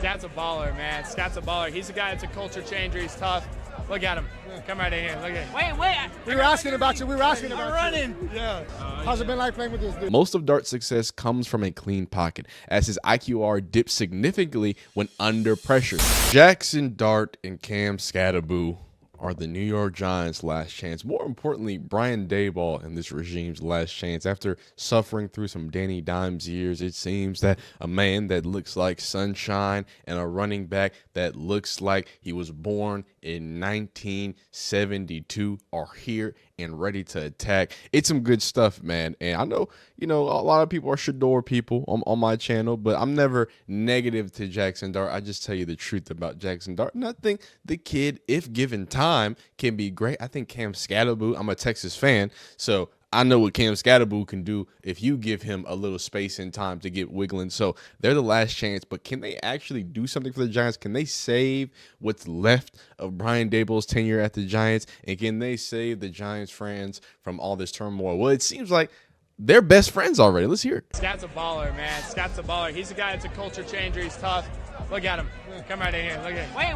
Skat's a baller, man. Skat's a baller. He's a guy that's a culture changer. He's tough. Look at him. Come right in here. Look at him. Wait. We were asking about you. I'm running. Yeah. How's it been like playing with this dude? Most of Dart's success comes from a clean pocket, as his IQR dips significantly when under pressure. Jaxson Dart and Cam Skattebo are the New York Giants' last chance. More importantly, Brian Daboll and this regime's last chance. After suffering through some Danny Dimes years, it seems that a man that looks like sunshine and a running back that looks like he was born in 1972 are here and ready to attack. It's some good stuff, man. And I know, a lot of people are Shador people on my channel, but I'm never negative to Jaxson Dart. I just tell you the truth about Jaxson Dart. And I think the kid, if given time, can be great. I think Cam Skattebo, I'm a Texas fan, so I know what Cam Skattebo can do if you give him a little space and time to get wiggling. So they're the last chance, but can they actually do something for the Giants? Can they save what's left of Brian Daboll's tenure at the Giants? And can they save the Giants fans from all this turmoil? Well, it seems like they're best friends already. Let's hear it. Skat's a baller, man. Skat's a baller. He's a guy that's a culture changer. He's tough. Look at him. Come right in here. Look at him. Wait.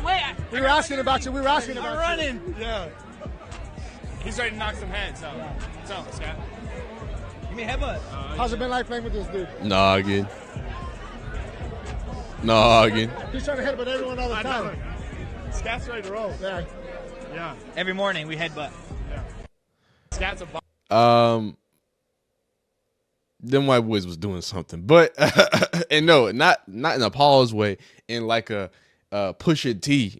We were asking about you. I'm running. Yeah. He's ready to knock some heads. So, Skat. Give me a headbutt. How's it been like playing with this dude? Noggin. He's trying to headbutt everyone all the time. Skat's ready to roll. Yeah. Every morning we headbutt. Skat's a baller. Them white boys was doing something, but and no, not in a pause way, in like a Pusha T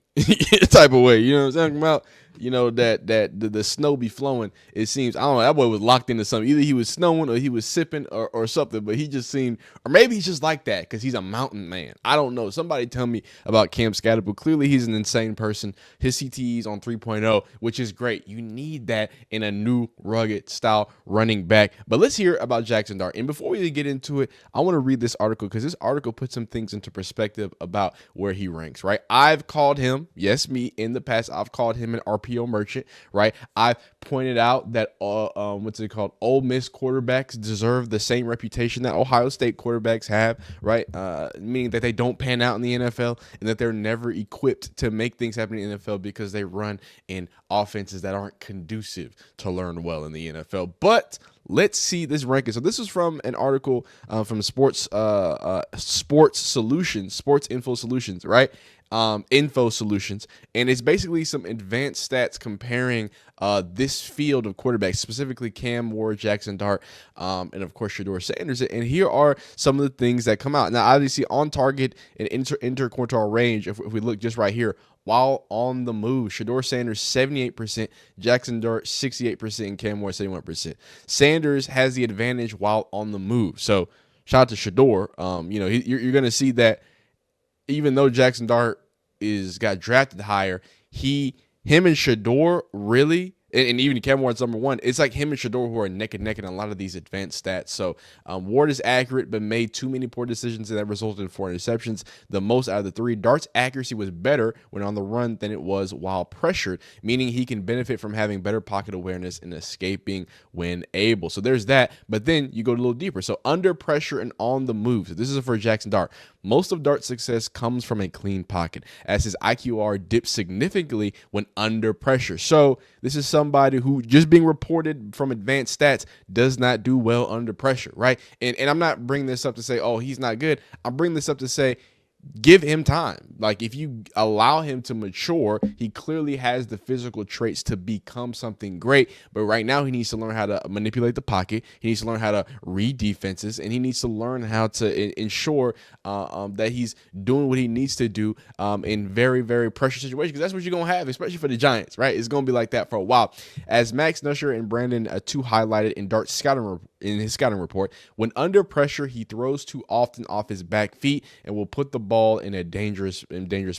type of way. You know what I'm talking about? That the snow be flowing. It seems, I don't know, that boy was locked into something. Either he was snowing or he was sipping or something, but he just seemed, or maybe he's just like that because he's a mountain man. I don't know. Somebody tell me about Cam Skattebo. Clearly he's an insane person. His CTE's on 3.0, which is great. You need that in a new rugged style running back. But let's hear about Jaxson Dart. And before we get into it, I want to read this article because this article puts some things into perspective about where he ranks, right? I've called him, yes, me, in the past, I've called him an RPO merchant, right? I've pointed out that what's it called? Ole Miss quarterbacks deserve the same reputation that Ohio State quarterbacks have, right? Meaning that they don't pan out in the NFL and that they're never equipped to make things happen in the NFL because they run in offenses that aren't conducive to learn well in the NFL. But let's see this ranking. So this is from an article from Sports Info Solutions, right? Info Solutions, and it's basically some advanced stats comparing this field of quarterbacks, specifically Cam Ward, Jaxson Dart, and of course Shador Sanders. And here are some of the things that come out. Now, obviously, on target and interquartile range, if we look just right here, while on the move, Shador Sanders 78%, Jaxson Dart 68%, and Cam Ward 71%. Sanders has the advantage while on the move. So shout out to Shador. You're going to see that even though Jaxson Dart got drafted higher, him and Shador really, and even Cam Ward's number one, it's like him and Shador who are neck and neck in a lot of these advanced stats. So Ward is accurate, but made too many poor decisions that resulted in 4 interceptions, the most out of the 3. Dart's accuracy was better when on the run than it was while pressured, meaning he can benefit from having better pocket awareness and escaping when able. So there's that, but then you go a little deeper. So under pressure and on the move. So this is for Jaxson Dart. Most of Dart's success comes from a clean pocket, as his IQR dips significantly when under pressure. So this is somebody who, just being reported from advanced stats, does not do well under pressure, right? And I'm not bringing this up to say, oh, he's not good. I'm bringing this up to say, give him time. Like, if you allow him to mature, he clearly has the physical traits to become something great. But right now, he needs to learn how to manipulate the pocket. He needs to learn how to read defenses, and he needs to learn how to ensure that he's doing what he needs to do in very, very pressure situations. Because that's what you're gonna have, especially for the Giants, right? It's gonna be like that for a while. As Max Nusher and Brandon two highlighted in Dart's his scouting report, when under pressure, he throws too often off his back feet and will put the ball in dangerous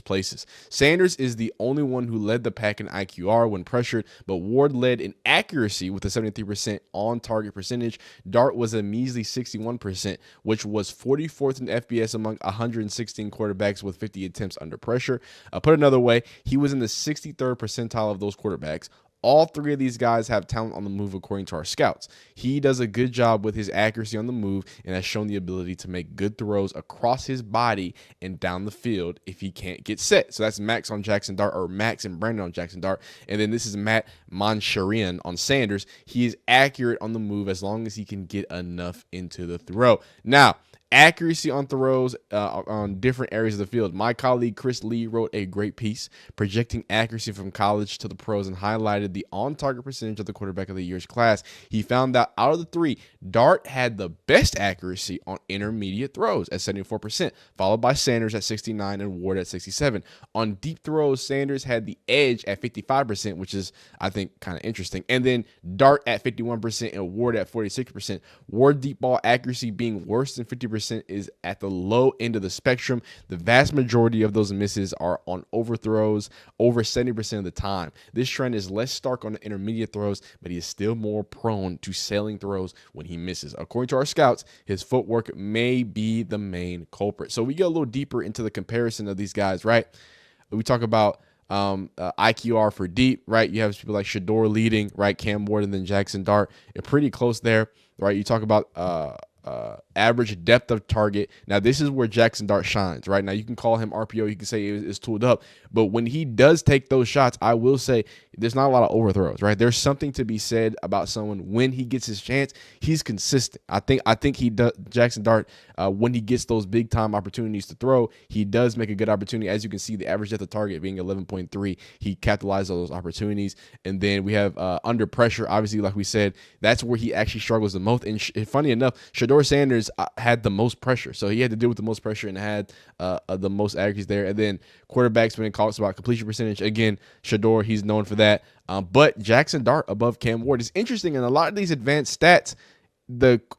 places. Sanders is the only one who led the pack in IQR when pressured, but Ward led in accuracy with a 73% on target percentage. Dart was a measly 61%, which was 44th in FBS among 116 quarterbacks with 50 attempts under pressure. Put another way, he was in the 63rd percentile of those quarterbacks. All three of these guys have talent on the move according to our scouts. He does a good job with his accuracy on the move and has shown the ability to make good throws across his body and down the field if he can't get set. So that's Max on Jaxson Dart, or Max and Brandon on Jaxson Dart. And then this is Matt Manchurian on Sanders. He is accurate on the move as long as he can get enough into the throw. Now, accuracy on throws on different areas of the field. My colleague Chris Lee wrote a great piece projecting accuracy from college to the pros and highlighted the on-target percentage of the quarterback of the year's class. He found that out of the three, Dart had the best accuracy on intermediate throws at 74%, followed by Sanders at 69% and Ward at 67%. On deep throws, Sanders had the edge at 55%, which is, I think, kind of interesting. And then Dart at 51% and Ward at 46%. Ward deep ball accuracy being worse than 50% is at the low end of the spectrum. The vast majority of those misses are on overthrows over 70% of the time. This trend is less stark on the intermediate throws, but he is still more prone to sailing throws when he misses. According to our scouts, his footwork may be the main culprit. So we get a little deeper into the comparison of these guys, right? We talk about IQR for deep, right? You have people like Shador leading, right? Cam Ward and then Jaxson Dart. They're pretty close there, right? You talk about average depth of target. Now, this is where Jaxson Dart shines, right? Now, you can call him RPO. You can say it's tooled up. But when he does take those shots, I will say there's not a lot of overthrows, right? There's something to be said about someone when he gets his chance, he's consistent. I think he does. Jaxson Dart, when he gets those big time opportunities to throw, he does make a good opportunity. As you can see, the average depth of target being 11.3, he capitalized on those opportunities. And then we have under pressure, obviously, like we said, that's where he actually struggles the most. And funny enough, Shador Sanders had the most pressure, so he had to deal with the most pressure and had the most accuracies there. And then quarterbacks, when it talks about completion percentage, again, Shador, he's known for that. But Jaxson Dart above Cam Ward is interesting. In a lot of these advanced stats,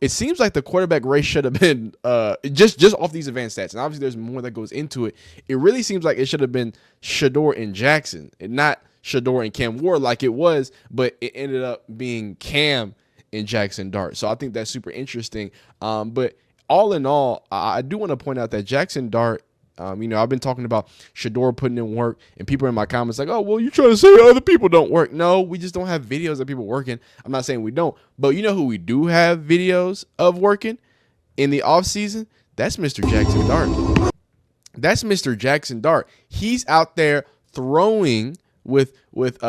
it seems like the quarterback race should have been just off these advanced stats. And obviously, there's more that goes into it. It really seems like it should have been Shador and Jaxson, and not Shador and Cam Ward like it was. But it ended up being Cam and Jaxson Dart. So I think that's super interesting. But all in all, I do want to point out that Jaxson Dart, I've been talking about Shador putting in work, and people in my comments like, oh, well, you're trying to say other people don't work. No, we just don't have videos of people working. I'm not saying we don't, but you know who we do have videos of working in the offseason? That's Mr. Jaxson Dart. That's Mr. Jaxson Dart. He's out there throwing with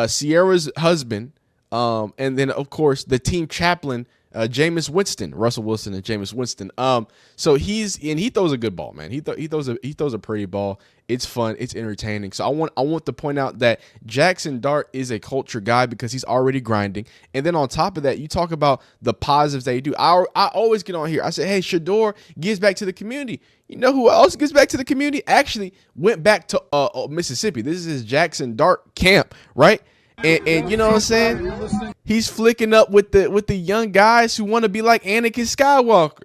Sierra's husband, and then, of course, the team chaplain, Jameis Winston, Russell Wilson and Jameis Winston. So he throws a good ball, man. He throws a pretty ball. It's fun. It's entertaining. So I want to point out that Jaxson Dart is a culture guy because he's already grinding. And then on top of that, you talk about the positives that he do. I always get on here. I say, hey, Shador gives back to the community. You know who else gives back to the community? Actually went back to Mississippi. This is his Jaxson Dart camp, right? And you know what I'm saying? He's flicking up with the young guys who want to be like Anakin Skywalker.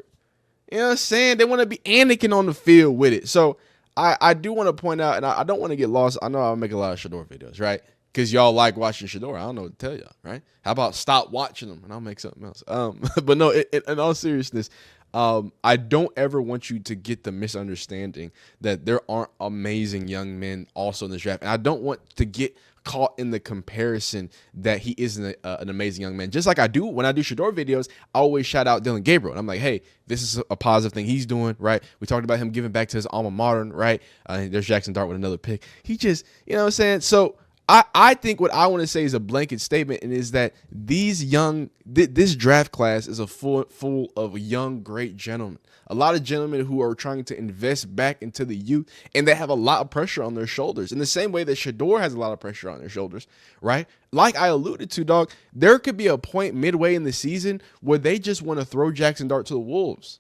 You know what I'm saying? They want to be Anakin on the field with it. So I do want to point out, and I don't want to get lost. I know I'll make a lot of Shador videos, right? Because y'all like watching Shador. I don't know what to tell y'all, right? How about stop watching them and I'll make something else. But no, in all seriousness, I don't ever want you to get the misunderstanding that there aren't amazing young men also in this draft. And I don't want to get caught in the comparison that he isn't an amazing young man. Just like I do when I do Shador videos, I always shout out Dylan Gabriel. And I'm like, hey, this is a positive thing he's doing, right? We talked about him giving back to his alma mater, right? There's Jaxson Dart with another pick. He just, you know what I'm saying? So I think what I want to say is a blanket statement, and is that this draft class is full of young, great gentlemen. A lot of gentlemen who are trying to invest back into the youth, and they have a lot of pressure on their shoulders. In the same way that Shador has a lot of pressure on their shoulders, right? Like I alluded to, dog, there could be a point midway in the season where they just want to throw Jaxson Dart to the wolves.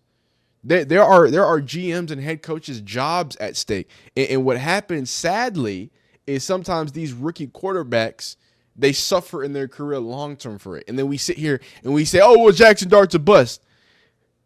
There are GMs and head coaches' jobs at stake, and what happens, sadly, is sometimes these rookie quarterbacks, they suffer in their career long-term for it. And then we sit here and we say, oh, well, Jaxson Dart's a bust.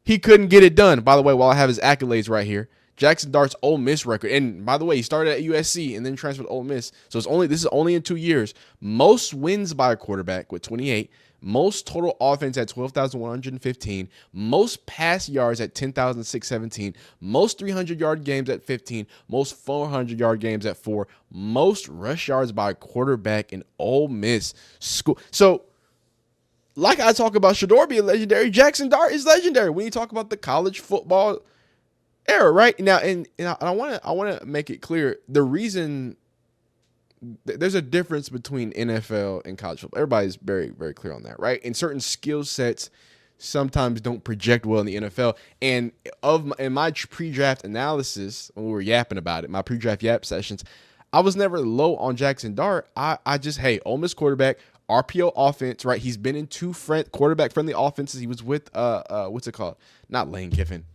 He couldn't get it done. By the way, while I have his accolades right here, Jaxson Dart's Ole Miss record, and by the way, he started at USC and then transferred to Ole Miss. So this is only in 2 years. Most wins by a quarterback with 28, most total offense at 12,115, most pass yards at 10,617, most 300-yard games at 15, most 400-yard games at 4, most rush yards by a quarterback in Ole Miss school. So, like I talk about Shedeur being legendary, Jaxson Dart is legendary when you talk about the college football era, right? Now, and I want to make it clear, the reason there's a difference between NFL and college football. Everybody's very, very clear on that, right? And certain skill sets sometimes don't project well in the NFL. And in my pre-draft analysis, when we were yapping about it, my pre-draft yap sessions, I was never low on Jaxson Dart. I just, hey, Ole Miss quarterback, RPO offense, right? He's been in 2 quarterback-friendly offenses. He was with what's it called? Not Lane Kiffin.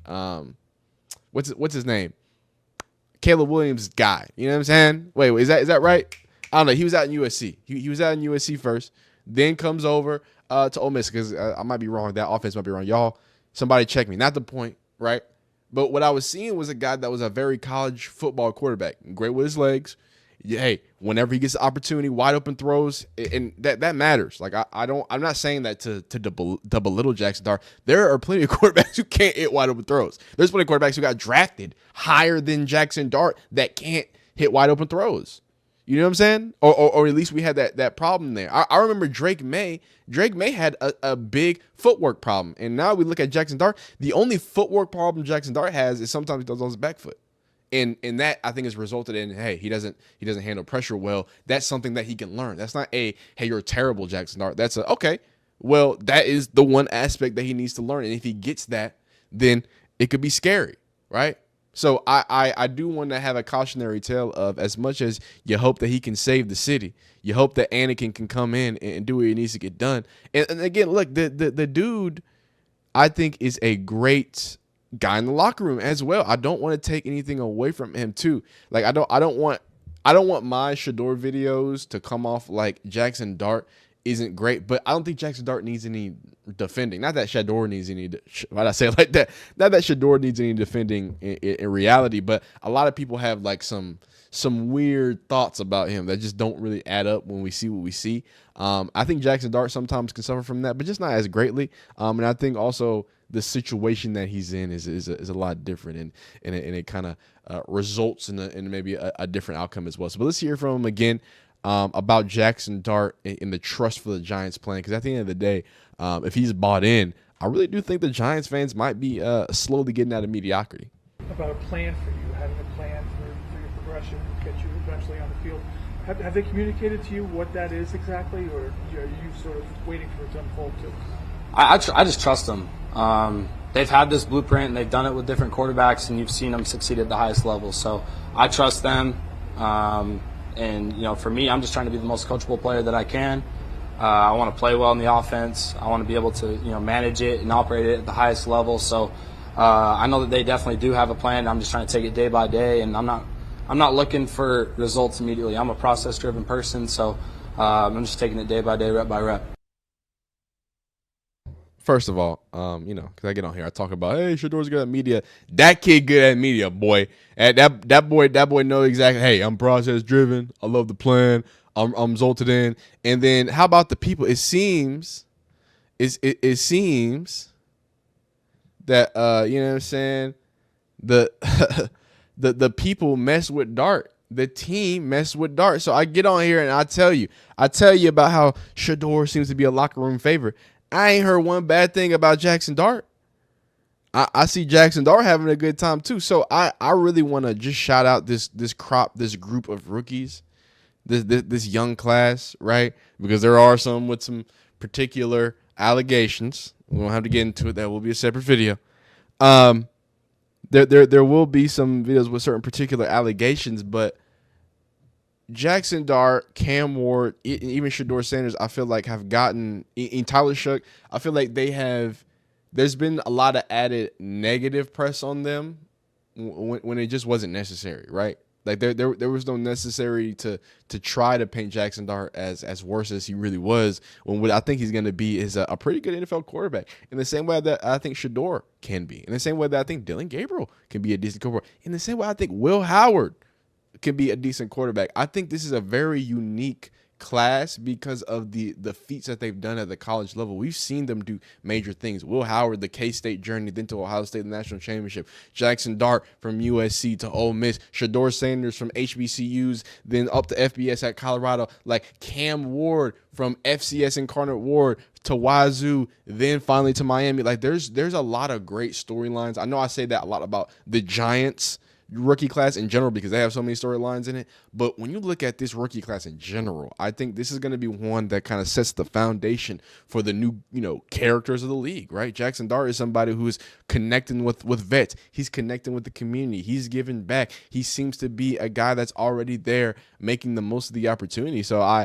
What's his name? Caleb Williams' guy. You know what I'm saying? Wait, is that right? I don't know. He was out in USC. He was out in USC first, then comes over to Ole Miss, because I might be wrong. That offense might be wrong. Y'all, somebody check me. Not the point, right? But what I was seeing was a guy that was a very college football quarterback. Great with his legs. Yeah, hey, whenever he gets the opportunity, wide open throws, and that matters. Like I'm not saying that to belittle Jaxson Dart. There are plenty of quarterbacks who can't hit wide open throws. There's plenty of quarterbacks who got drafted higher than Jaxson Dart that can't hit wide open throws. You know what I'm saying? Or at least we had that problem there. I remember Drake May. Drake May had a big footwork problem, and now we look at Jaxson Dart. The only footwork problem Jaxson Dart has is sometimes he does on his back foot. And that, I think, has resulted in, hey, he doesn't handle pressure well. That's something that he can learn. That's not hey, you're a terrible Jaxson Dart. That's okay. Well, that is the one aspect that he needs to learn. And if he gets that, then it could be scary, right? So I do want to have a cautionary tale of, as much as you hope that he can save the city, you hope that Anakin can come in and do what he needs to get done. And again, look, the dude, I think, is a great guy in the locker room as well. I don't want to take anything away from him too. Like I don't want my Shedeur videos to come off like Jaxson Dart isn't great, but I don't think Jaxson Dart needs any defending. Not that Shedeur needs any. Why'd I say it like that? Not that Shedeur needs any defending in reality, but a lot of people have like some weird thoughts about him that just don't really add up when we see what we see. I think Jaxson Dart sometimes can suffer from that, but just not as greatly. And I think also the situation that he's in is a lot different, and it kind of results in maybe a different outcome as well. So, but let's hear from him again about Jaxson Dart and the trust for the Giants plan, because at the end of the day, if he's bought in, I really do think the Giants fans might be slowly getting out of mediocrity. About a plan for you, having a plan for your progression to get you eventually on the field. Have they communicated to you what that is exactly, or are you sort of waiting for it to unfold too? I just trust them. They've had this blueprint, and they've done it with different quarterbacks, and you've seen them succeed at the highest level. So I trust them. And, for me, I'm just trying to be the most coachable player that I can. I want to play well in the offense. I want to be able to, manage it and operate it at the highest level. So I know that they definitely do have a plan. I'm just trying to take it day by day, and I'm not looking for results immediately. I'm a process-driven person, so I'm just taking it day by day, rep by rep. First of all, because I get on here, I talk about, hey, Shedeur's good at media. That kid good at media, boy. And that boy know exactly. Hey, I'm process driven. I love the plan. I'm resulted in. And then how about the people? It seems that you know what I'm saying, the people mess with Dart. The team mess with Dart. So I get on here and I tell you about how Shedeur seems to be a locker room favorite. I ain't heard one bad thing about Jaxson Dart. I see Jaxson Dart having a good time too. So I really want to just shout out this group of rookies, this young class, right? Because there are some with some particular allegations. We don't have to get into it. That will be a separate video. There will be some videos with certain particular allegations, but Jaxson Dart, Cam Ward, even Shedeur Sanders, I feel like have gotten in Tyler Shook. I feel like there's been a lot of added negative press on them when it just wasn't necessary, right? Like there was no necessary to try to paint Jaxson Dart as worse as he really was. When what I think he's going to be is a pretty good NFL quarterback, in the same way that I think Shador can be, in the same way that I think Dylan Gabriel can be a decent quarterback, in the same way I think Will Howard can be a decent quarterback. I think this is a very unique class because of the feats that they've done at the college level. We've seen them do major things. Will Howard, the K-State journey, then to Ohio State, the national championship. Jaxson Dart from USC to Ole Miss. Shador Sanders from HBCUs, then up to FBS at Colorado. Like Cam Ward from FCS Incarnate Ward to Wazoo, then finally to Miami. Like there's a lot of great storylines. I know I say that a lot about the Giants rookie class in general because they have so many storylines in it, but when you look at this rookie class in general, I think this is going to be one that kind of sets the foundation for the new, characters of the league, right? Jaxson Dart is somebody who is connecting with vets. He's connecting with the community. He's giving back. He seems to be a guy that's already there making the most of the opportunity. So I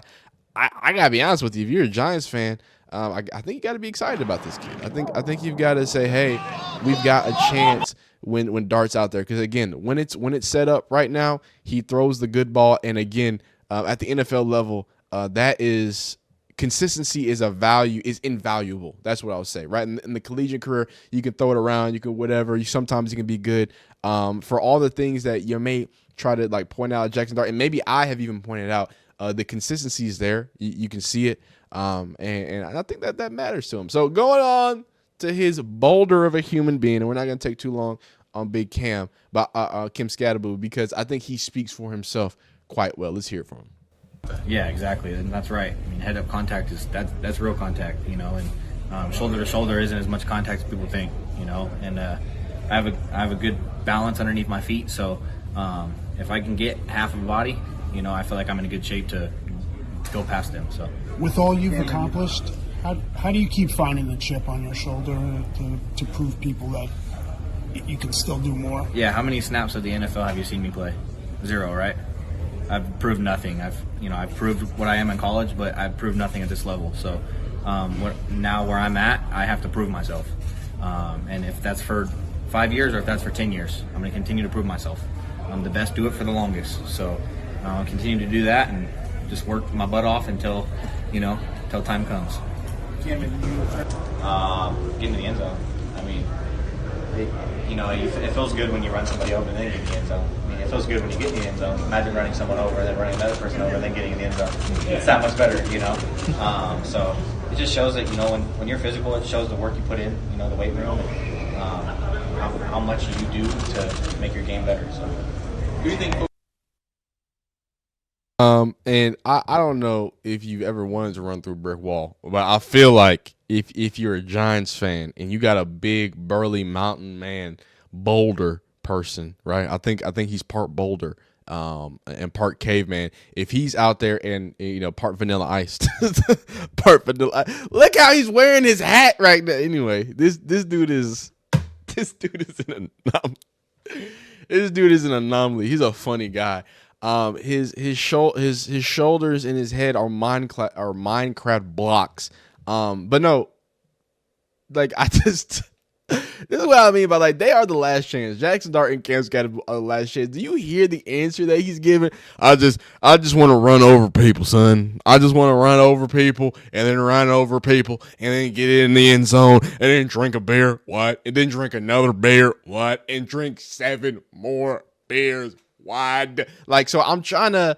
gotta be honest with you, if you're a Giants fan, I think you got to be excited about this kid. I think you've got to say, hey, we've got a chance when Dart's out there, because again, when it's set up right now, he throws the good ball, and again, at the NFL level, that is consistency is invaluable. That's what I would say, right? In the collegiate career, you can throw it around, you can whatever. Sometimes you can be good. For all the things that you may try to like point out at Jaxson Dart, and maybe I have even pointed out, the consistency is there. You can see it. And I think that matters to him. So going on to his boulder of a human being, and we're not going to take too long on Big Cam, but Kim Skattebo, because I think he speaks for himself quite well. Let's hear it from him. Yeah, exactly, and that's right. I mean, head-up contact that's real contact, and shoulder to shoulder isn't as much contact as people think, And I have a good balance underneath my feet, so if I can get half of the body, I feel like I'm in a good shape to go past them. So, with all you've accomplished, how do you keep finding the chip on your shoulder to prove people that you can still do more? Yeah, how many snaps of the NFL have you seen me play? 0, right? I've proved nothing. I've proved what I am in college, but I've proved nothing at this level. So now where I'm at, I have to prove myself. And if that's for 5 years or if that's for 10 years, I'm going to continue to prove myself. I'm the best, do it for the longest. So I'll continue to do that and just work my butt off until time comes. Getting to the end zone. I mean, it feels good when you run somebody over and then get in the end zone. I mean, it feels good when you get in the end zone. Imagine running someone over and then running another person over and then getting in the end zone. It's that much better, So it just shows that, when you're physical, it shows the work you put in, the weight room, and how much you do to make your game better. So, who do you think? And I don't know if you've ever wanted to run through a brick wall, but I feel like if you're a Giants fan and you got a big burly mountain man boulder person, right? I think he's part boulder and part caveman. If he's out there and part Vanilla Ice, look how he's wearing his hat right now. Anyway, this dude is an anomaly. He's a funny guy. His shoulders and his head are Minecraft blocks. But no, like this is what I mean by like they are the last chance. Jaxson Dart and Cam Skattebo are the last chance. Do you hear the answer that he's giving? I just want to run over people, son. I just want to run over people and then run over people and then get in the end zone and then drink a beer, what? And then drink another beer, what? And drink 7 more beers. Wide. Like, so I'm trying to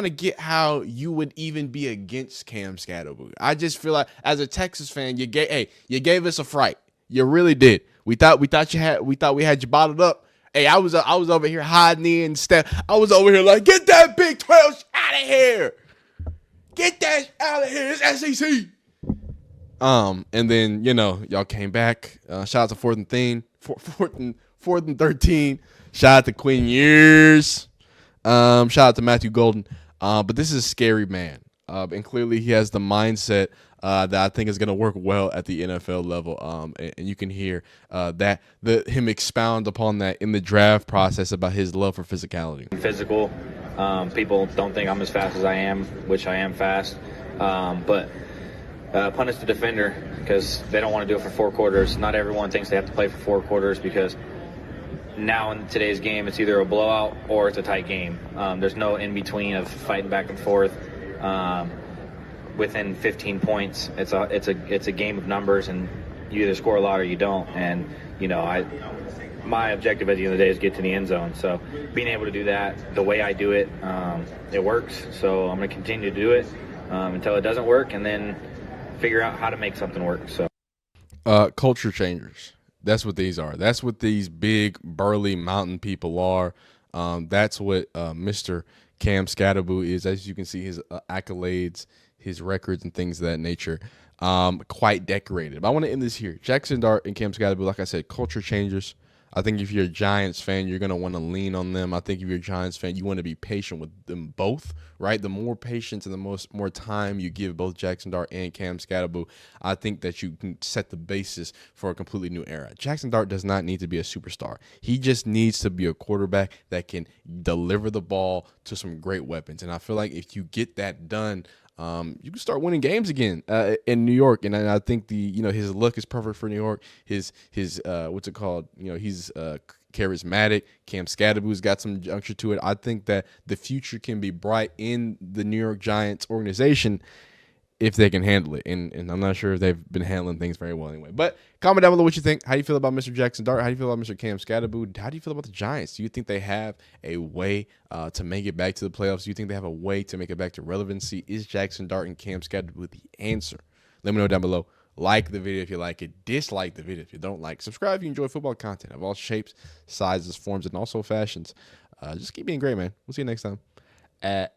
get how you would even be against Cam Skattebo. I just feel like as a Texas fan, you gave us a fright. You really did. We thought we had you bottled up. Hey, I was over here hiding in stuff. I was over here like, get that Big 12 out of here. Get that out of here. It's SEC. And then y'all came back. Shout out to fourth and 13. Shout out to Quinn Years. Shout out to Matthew Golden. But this is a scary man. And clearly he has the mindset that I think is going to work well at the NFL level. And you can hear him expound upon that in the draft process about his love for physicality. Physical. People don't think I'm as fast as I am, which I am fast. But punish the defender because they don't want to do it for 4 quarters. Not everyone thinks they have to play for 4 quarters because now in today's game, it's either a blowout or it's a tight game. There's no in between of fighting back and forth. Within 15 points, it's a game of numbers, and you either score a lot or you don't. And my objective at the end of the day is get to the end zone. So being able to do that the way I do it, it works. So I'm going to continue to do it until it doesn't work, and then figure out how to make something work. So culture changers. That's what these are. That's what these big, burly mountain people are. That's what Mr. Cam Skattebo is. As you can see, his accolades, his records, and things of that nature, quite decorated. But I want to end this here. Jaxson Dart and Cam Skattebo, like I said, culture changers. I think if you're a Giants fan, you're going to want to lean on them. I think if you're a Giants fan, you want to be patient with them both, right? The more patience and the more time you give both Jaxson Dart and Cam Skattebo, I think that you can set the basis for a completely new era. Jaxson Dart does not need to be a superstar. He just needs to be a quarterback that can deliver the ball to some great weapons. And I feel like if you get that done, you can start winning games again in New York, and I think his look is perfect for New York. His what's it called? He's charismatic. Cam Skattebo's got some juncture to it. I think that the future can be bright in the New York Giants organization if they can handle it. And I'm not sure if they've been handling things very well anyway. But comment down below what you think. How do you feel about Mr. Jaxson Dart? How do you feel about Mr. Cam Skattebo? How do you feel about the Giants? Do you think they have a way to make it back to the playoffs? Do you think they have a way to make it back to relevancy? Is Jaxson Dart and Cam Skattebo the answer? Let me know down below. Like the video if you like it. Dislike the video if you don't like. Subscribe if you enjoy football content of all shapes, sizes, forms, and also fashions. Just keep being great, man. We'll see you next time.